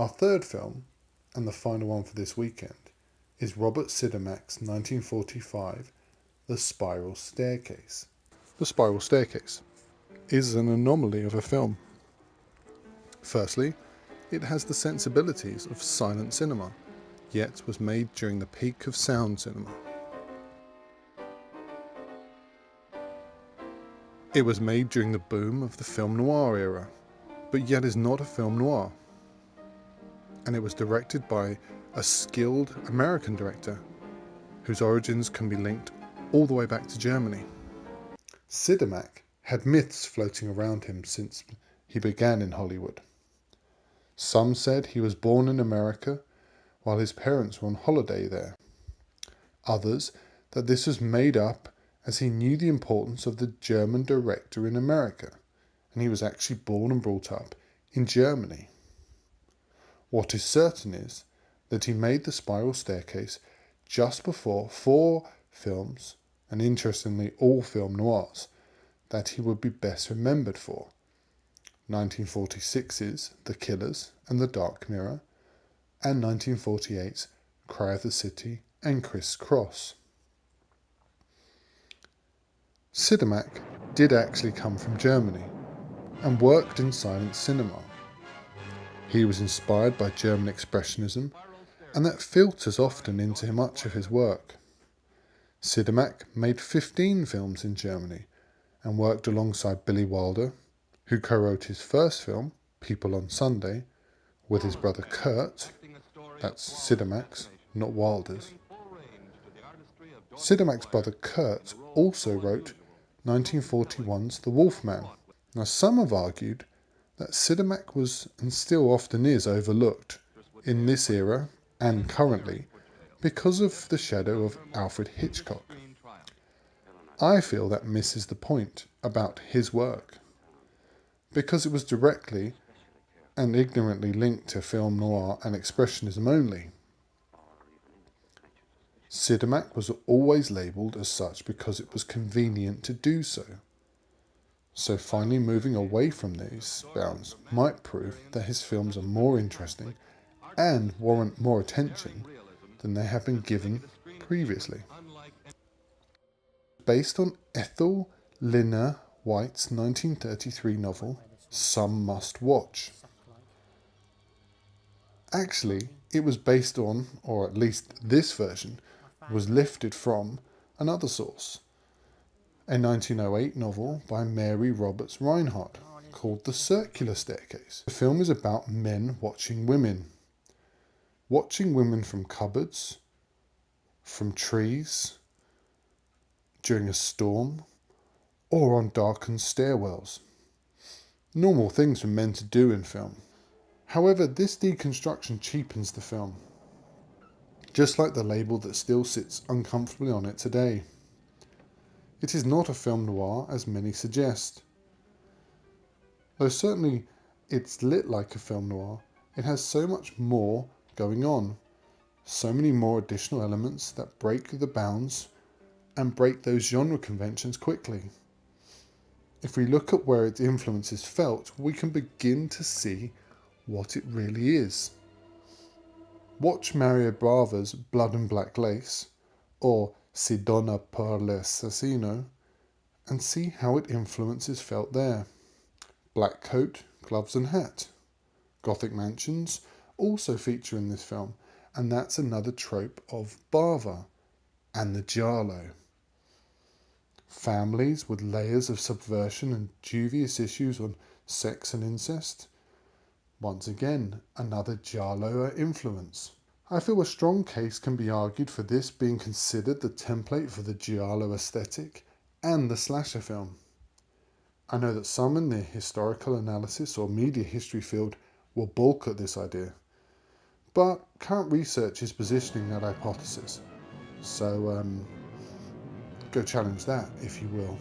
Our third film, and the final one for this weekend, is Robert Sidimac's 1945 The Spiral Staircase. The Spiral Staircase is an anomaly of a film. Firstly, it has the sensibilities of silent cinema, yet was made during the peak of sound cinema. It was made during the boom of the film noir era, but yet is not a film noir. And it was directed by a skilled American director whose origins can be linked all the way back to Germany. Sidimac had myths floating around him since he began in Hollywood. Some said he was born in America while his parents were on holiday there. Others that this was made up as he knew the importance of the German director in America, and he was actually born and brought up in Germany. What is certain is that he made The Spiral Staircase just before 4 films, and interestingly all film noirs, that he would be best remembered for: 1946's The Killers and The Dark Mirror, and 1948's Cry of the City and Criss Cross. Sidimac did actually come from Germany and worked in silent cinema. He was inspired by German Expressionism, and that filters often into much of his work. Sidimac made 15 films in Germany and worked alongside Billy Wilder, who co-wrote his first film, People on Sunday, with his brother Kurt. That's Sidimac's, not Wilder's. Sidimac's brother Kurt also wrote 1941's The Wolfman. Now, some have argued that Sidimac was, and still often is, overlooked in this era and currently because of the shadow of Alfred Hitchcock. I feel that misses the point about his work, because it was directly and ignorantly linked to film noir and expressionism only. Sidimac was always labelled as such because it was convenient to do so. So finally moving away from these bounds might prove that his films are more interesting and warrant more attention than they have been given previously. Based on Ethel Lina White's 1933 novel, Some Must Watch. Actually, it was based on, or at least this version, was lifted from another source, a 1908 novel by Mary Roberts Reinhardt called The Circular Staircase. The film is about men watching women from cupboards, from trees, during a storm, or on darkened stairwells. Normal things for men to do in film. However, this deconstruction cheapens the film, just like the label that still sits uncomfortably on it today. It is not a film noir as many suggest. Though certainly it's lit like a film noir, it has so much more going on, so many more additional elements that break the bounds and break those genre conventions quickly. If we look at where its influence is felt, we can begin to see what it really is. Watch Mario Bava's Blood and Black Lace, or Si Donna per l'Assassino, and see how it influences felt there. Black coat, gloves and hat. Gothic mansions also feature in this film, and that's another trope of Bava and the giallo. Families with layers of subversion and dubious issues on sex and incest. Once again, another giallo influence. I feel a strong case can be argued for this being considered the template for the giallo aesthetic and the slasher film. I know that some in the historical analysis or media history field will balk at this idea, but current research is positioning that hypothesis, so go challenge that if you will.